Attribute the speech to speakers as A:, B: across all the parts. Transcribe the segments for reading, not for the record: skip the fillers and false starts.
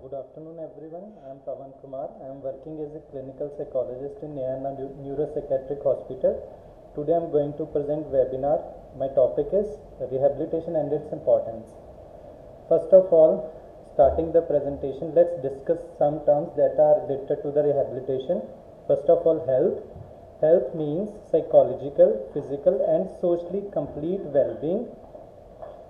A: Good afternoon, everyone. I am Pavan Kumar. I am working as a clinical psychologist in Nayana Neuropsychiatric Hospital. Today I am going to present webinar. My topic is rehabilitation and its importance. First of all, starting the presentation, let's discuss some terms that are related to the rehabilitation. First of all, health. Health means psychological, physical and socially complete well-being.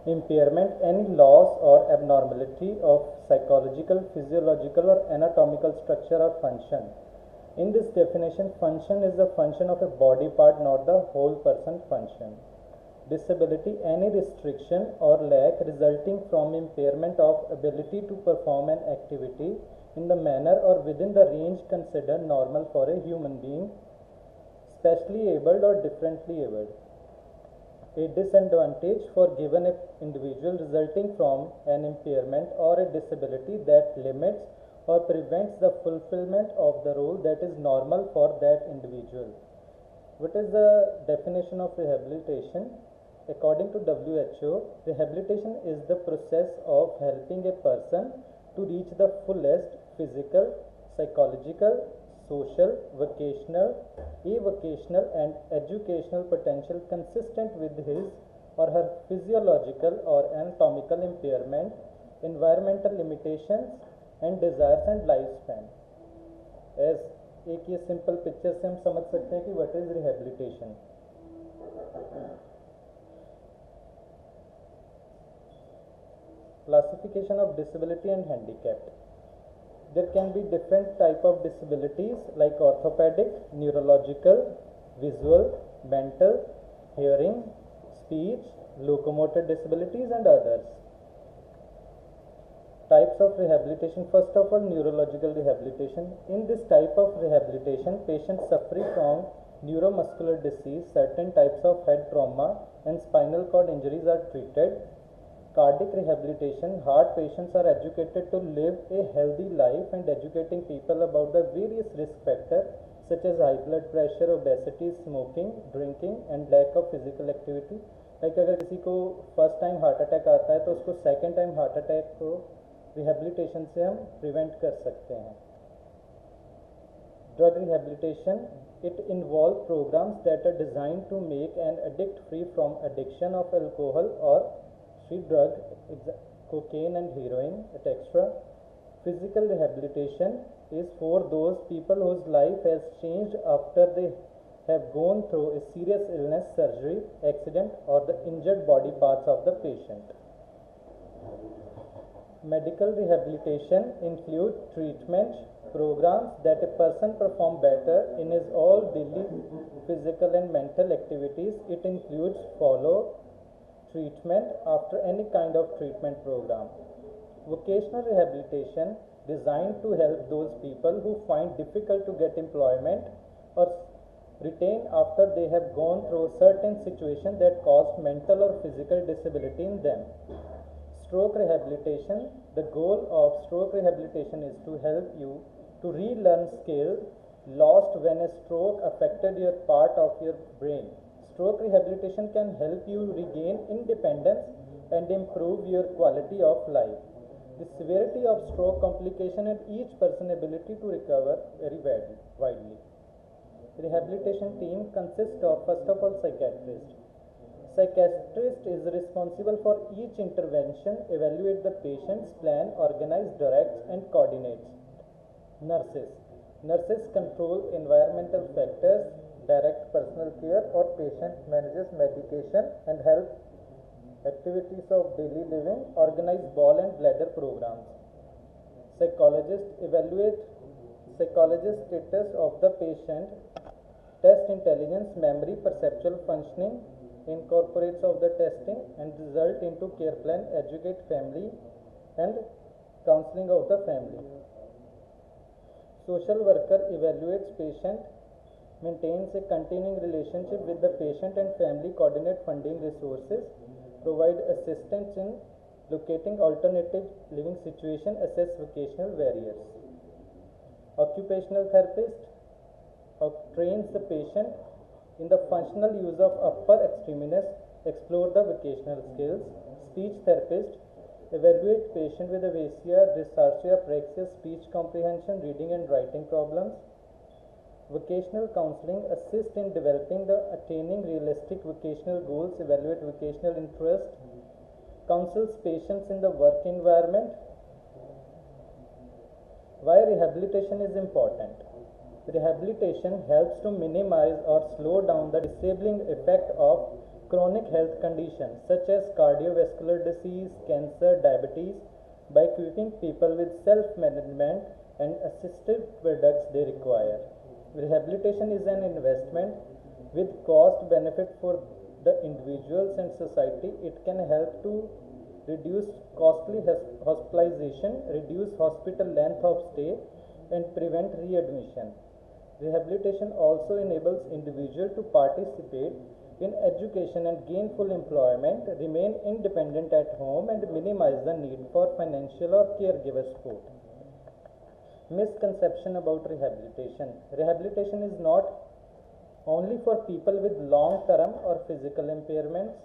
A: Impairment, any loss or abnormality of psychological, physiological or anatomical structure or function. In this definition, function is the function of a body part, not the whole person function. Disability, any restriction or lack resulting from impairment of ability to perform an activity in the manner or within the range considered normal for a human being, specially abled or differently abled. A disadvantage for given individual resulting from an impairment or a disability that limits or prevents the fulfillment of the role that is normal for that individual. What is the definition of rehabilitation? According to WHO, rehabilitation is the process of helping a person to reach the fullest physical, psychological, social, vocational, avocational and educational potential consistent with his or her physiological or anatomical impairment, environmental limitations and desires and lifespan. As एक ये simple picture से हम समझ सकते हैं कि what is rehabilitation. Classification of disability and handicap. There can be different type of disabilities like orthopedic, neurological, visual, mental, hearing, speech, locomotor disabilities and others. Types of rehabilitation. First of all, neurological rehabilitation. In this type of rehabilitation, patients suffering from neuromuscular disease, certain types of head trauma and spinal cord injuries are treated. Cardiac rehabilitation, heart patients are educated to live a healthy life and educating people about the various risk factors such as high blood pressure, obesity, smoking, drinking and lack of physical activity. Like अगर किसी को first time heart attack आता है तो उसको second time heart attack को rehabilitation से हम प्रिवेंट कर सकते हैं. Drug rehabilitation, it involves programs that are designed to make an addict free from addiction of alcohol or street drug, cocaine and heroin, etc. Physical rehabilitation is for those people whose life has changed after they have gone through a serious illness, surgery, accident or the injured body parts of the patient. Medical rehabilitation include treatment programs that a person perform better in his all daily physical and mental activities. It includes follow treatment after any kind of treatment program. Vocational rehabilitation designed to help those people who find difficult to get employment or retain after they have gone through certain situation that caused mental or physical disability in them. Stroke rehabilitation, the goal of stroke rehabilitation is to help you to relearn skills lost when a stroke affected your part of your brain. Stroke rehabilitation can help you regain independence and improve your quality of life. The severity of stroke complication and each person's ability to recover vary widely. Rehabilitation team consists of, first of all, psychiatrist. Psychiatrist is responsible for each intervention, evaluate the patient's plan, organize, directs and coordinates. Nurses. Nurses control environmental factors, direct personal care or patient, manages medication and help activities of daily living, organize ball and bladder programs. Psychologist evaluate psychologist status of the patient, test intelligence, memory, perceptual functioning, incorporates of the testing and result into care plan, educate family and counseling of the family. Social worker evaluates patient, maintains a continuing relationship with the patient and family, coordinate funding resources, provide assistance in locating alternative living situation, assess vocational barriers. Occupational therapist trains the patient in the functional use of upper extremities, explore the vocational skills. Speech therapist evaluate patient with aphasia, dyslexia, praxis, speech comprehension, reading and writing problems. Vocational counseling assist in developing the attaining realistic vocational goals, evaluate vocational interest, counsels patients in the work environment. Why rehabilitation is important? Rehabilitation helps to minimize or slow down the disabling effect of chronic health conditions such as cardiovascular disease, cancer, diabetes by equipping people with self-management and assistive products they require. Rehabilitation is an investment with cost benefit for the individuals and society. It can help to reduce costly hospitalization, reduce hospital length of stay, and prevent readmission. Rehabilitation also enables individuals to participate in education and gainful employment, remain independent at home, and minimize the need for financial or caregiver support. Misconception about rehabilitation. Rehabilitation is not only for people with long-term or physical impairments.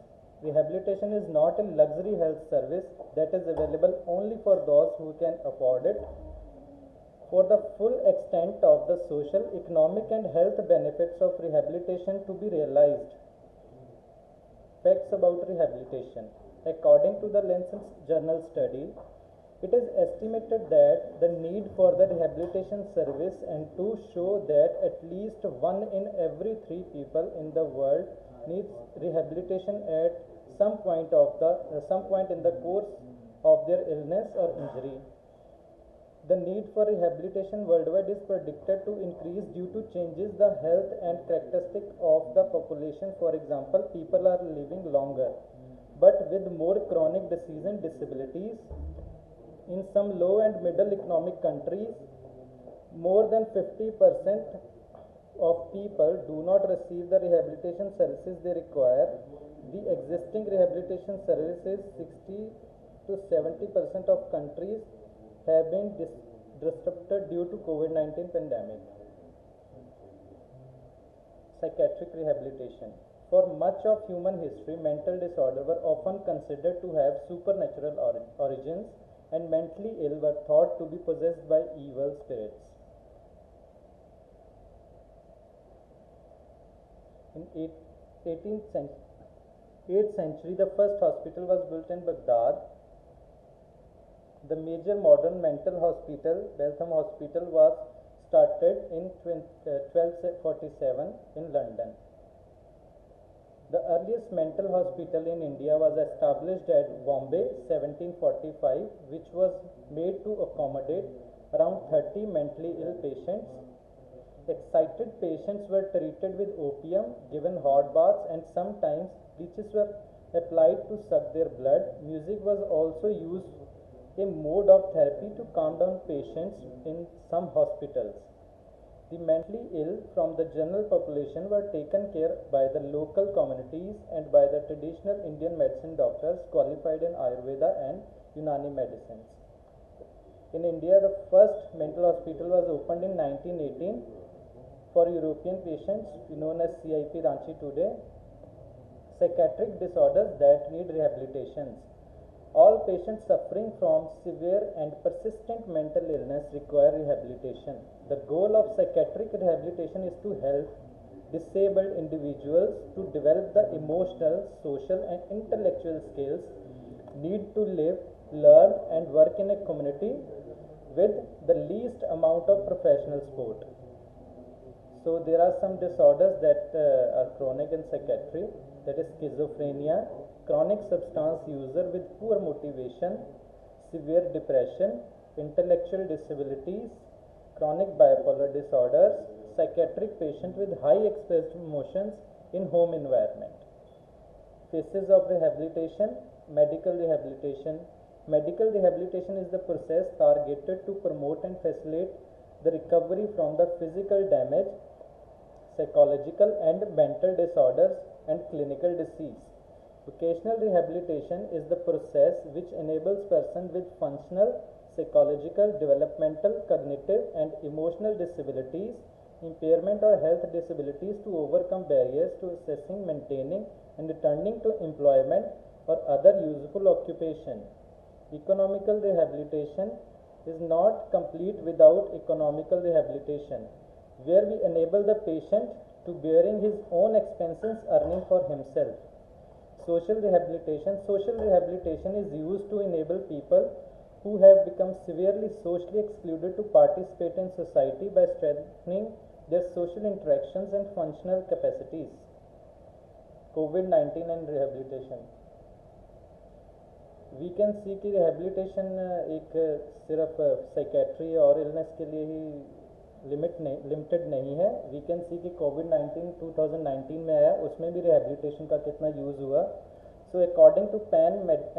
A: Rehabilitation is not a luxury health service that is available only for those who can afford it. For the full extent of the social, economic, and health benefits of rehabilitation to be realized. Facts about rehabilitation. According to the Lancet Journal study, it is estimated that the need for the rehabilitation service and to show that at least 1 in every 3 people in the world needs rehabilitation at some point in the course of their illness or injury. The need for rehabilitation worldwide is predicted to increase due to changes the health and characteristic of the population. For example, people are living longer, but with more chronic disease and disabilities. In some low and middle economic countries, more than 50% of people do not receive the rehabilitation services they require. The existing rehabilitation services, 60 to 70% of countries have been disrupted due to COVID-19 pandemic. Psychiatric rehabilitation. For much of human history, mental disorders were often considered to have supernatural origins, and mentally ill were thought to be possessed by evil spirits. In 8th century, the first hospital was built in Baghdad. The major modern mental hospital, Beltham Hospital, was started in 1247 in London. The earliest mental hospital in India was established at Bombay 1745, which was made to accommodate around 30 mentally ill patients. Excited patients were treated with opium, given hot baths, and sometimes leeches were applied to suck their blood. Music was also used, a mode of therapy to calm down patients in some hospitals. The mentally ill from the general population were taken care by the local communities and by the traditional Indian medicine doctors qualified in Ayurveda and Unani medicines. In India, the first mental hospital was opened in 1918 for European patients, known as CIP Ranchi today. Psychiatric disorders that need rehabilitations. All patients suffering from severe and persistent mental illness require rehabilitation. The goal of psychiatric rehabilitation is to help disabled individuals to develop the emotional, social, and intellectual skills needed to live, learn, and work in a community with the least amount of professional support. So there are some disorders that are chronic in psychiatry, that is schizophrenia, chronic substance user with poor motivation, severe depression, intellectual disabilities, chronic bipolar disorders, psychiatric patient with high expressed emotions in home environment. Phases of rehabilitation. Medical rehabilitation. Medical rehabilitation is the process targeted to promote and facilitate the recovery from the physical damage, psychological and mental disorders, and clinical disease. Vocational rehabilitation is the process which enables persons with functional, psychological, developmental, cognitive, and emotional disabilities, impairment or health disabilities to overcome barriers to accessing, maintaining, and returning to employment or other useful occupation. Economical rehabilitation is not complete without economical rehabilitation, where we enable the patient to bearing his own expenses earning for himself. Social rehabilitation is used to enable people who have become severely socially excluded to participate in society by strengthening their social interactions and functional capacities. COVID-19 and rehabilitation. We can see कि rehabilitation एक सिर्फ psychiatry और illness के लिए ही limited नहीं है. We can see कि कोविड-19 2019 में आया, उसमें भी रिहेबिलिटेशन का कितना यूज़ हुआ. So according to Pan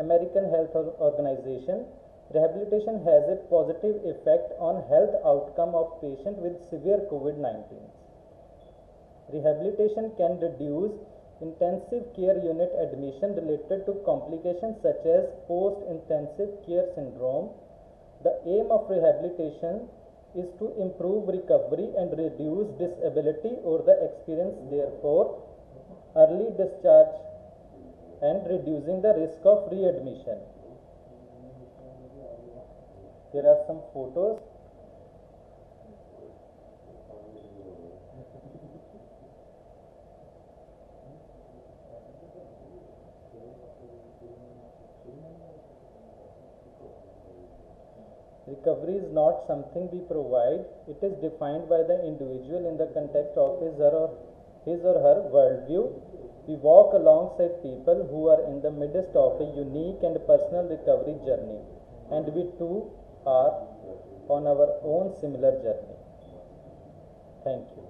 A: American Health Organization, rehabilitation has a positive effect on health outcome of patient with severe COVID-19. Rehabilitation can reduce intensive care unit admission related to complications such as post-intensive care syndrome. The aim of rehabilitation is to improve recovery and reduce disability or the experience, therefore early discharge and reducing the risk of readmission. There are some photos. Recovery is not something we provide. It is defined by the individual in the context of his or her worldview. We walk alongside people who are in the midst of a unique and personal recovery journey, and we too are on our own similar journey. Thank you.